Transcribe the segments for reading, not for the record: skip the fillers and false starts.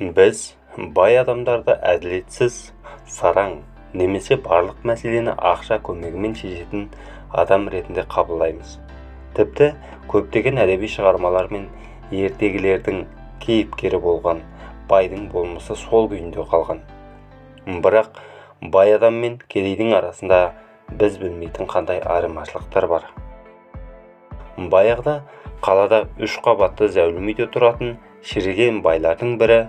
Біз бай адамдарды әділетсіз, сараң, немесе барлық мәселені ақша көмегімен шешетін адам ретінде қабылдаймыз. Тіпті көптеген әдеби шығармалар мен ертегілердің кейіпкері болған байдың болмысы сол күйінде қалған. Бірақ бай адам мен кедейдің арасында біз білмейтін қандай айырмашылықтар бар. Баяғыда қалада 3 қабатты зәулім үйде тұратын шіріген байлардың бірі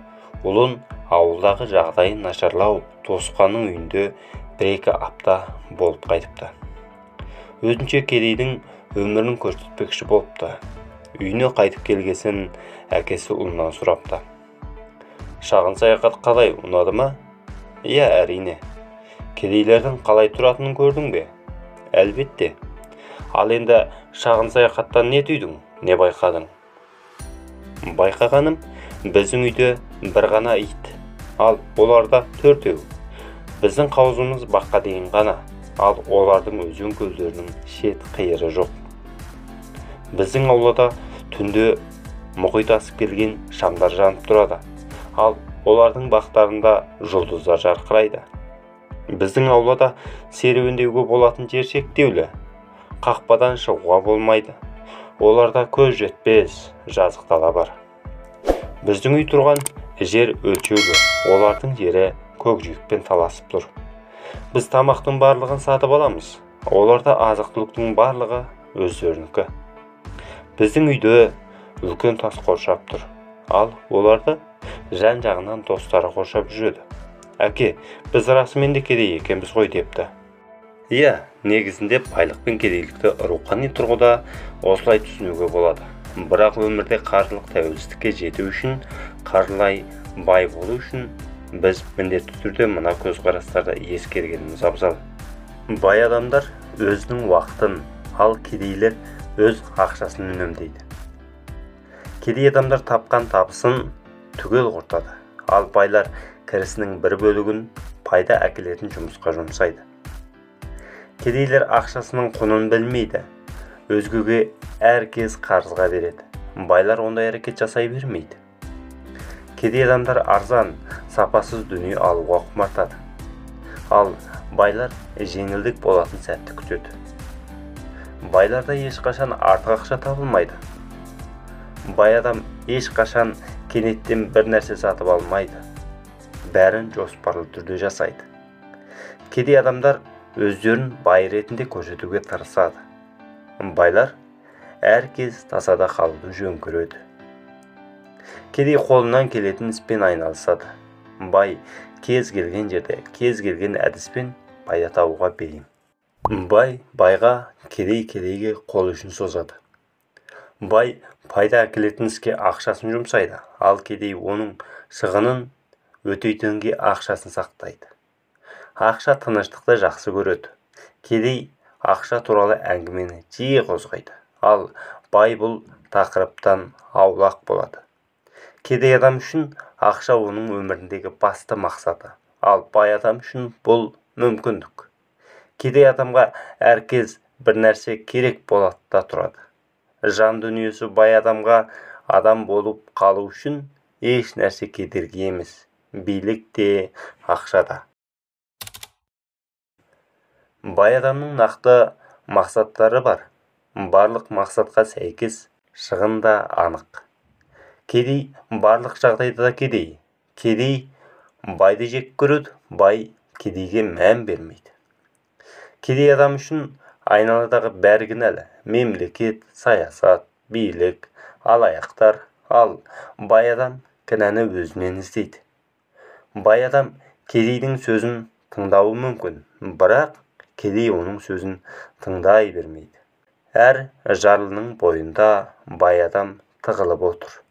ұлын ауылдағы жағдайы нашарлау туысқанның үйінде 1-2 апта болып қайтыпты. Өзінше кедейдің өмірін көрсетпекші болыпты. Үйіне қайтып келгесін әкесі ұлынан сұрапты. Шағын саяхат қалай, ұнады ма? Иә, әрине. Кедейлердің қалай тұратынын көрдің бе? Әлбетте. Ал енді шағын саяхаттан не түйдің, не байқадың? Байқағаным, біздің үйде бір ғана ит, ал оларда 4. Біздің қауызымыз баққа дейін ғана, ал олардың өзен көлдерінің шет қиыры жоқ. Біздің аулада түнде мұхит асып келген шамдар жанып тұрады, ал олардың бақтарында жұлдыздар жарқырайды. Біздің аулада серуендеуге болатын жер шектеулі, қақпадан шығуға болмайды. Оларда көз жетпес жазық дала бар. Біздің үй тұрған жер өлшеулі, олардың жері көкжиекпен таласып тұр. Біз тамақтың барлығын сатып аламыз, оларда азық-түліктің барлығы өздерінікі. Біздің үйде үлкен тас қоршап тұр, ал оларды жан-жағынан достары қоршап жүреді. Әке, біз расымен де кедей екенбіз ғой депті. Иә, негізінде байлық пен кедейлікті рухани тұрғыда осылай түсінуге болады. Бірақ өмірде қаржылық тәуелсіздікке жету үшін, қаржылай бай болу үшін біз міндетті түрде мына көзқарастарды ескергеніміз абзал. Бай адамдар өзінің уақытын, ал кедейлер өз ақшасын үнемдейді. Кедей адамдар тапқан табысын түгел құртады, ал байлар кірісінің бір бөлігін пайда әкелетін жұмысқа жұмсайды. Кедейлер ақшасының құнын білмейді, өзгеге әркез қарызға береді. Байлар ондай әрекет жасай бермейді. Кедей адамдар арзан, сапасыз дүние алуға құмартады. Ал байлар жеңілдік болатын сәтті күтеді. Байларда ешқашан артық ақша табылмайды. Бай адам ешқашан кенеттен бір нәрсе сатып алмайды. Бәрін жоспарлы түрде жасайды. Кедей адамдар өздерін бай ретінде көрсетуге тырысады. Байлар әркез тасада қалуды жөн көреді. Кедей қолынан келетін іспен айналысады. Бай кез келген жерде, кез келген әдіспен пайда табуға бейім. Бай байға, кедей кедейге қол ұшын созады. Бай пайда әкелетін іске ақшасын жұмсайды, ал кедей оның шығынын өтейтінге ақшасын сақтайды. Ақша тыныштықты жақсы көреді. Кедей ақша туралы әңгімені жиі қозғайды, ал бай бұл тақырыптан аулақ болады. Кедей адам үшін ақша оның өміріндегі басты мақсаты, ал бай адам үшін бұл мүмкіндік. Кедей адамға әркез бір нәрсе керек болады да тұрады. Жан дүниесі бай адамға адам болып қалу үшін еш нәрсе кедергі емес, билік те, ақша да. Бай адамның нақты мақсаттары бар. Барлық мақсатқа сәйкес шығын да анық. Кедей барлық жағдайда да кедей. Кедей байды жек көреді, бай кедейге мән бермейді. Кедей адам үшін айналадағы бәрі кінәлі. Мемлекет, саясат, билік, алаяқтар, ал бай адам кінәні өзінен іздейді. Бай адам кедейдің сөзін тыңдауы мүмкін, бірақ кедей оның сөзін тыңдай бермейді. Әр жарлының бойында бай адам тығылып отыр.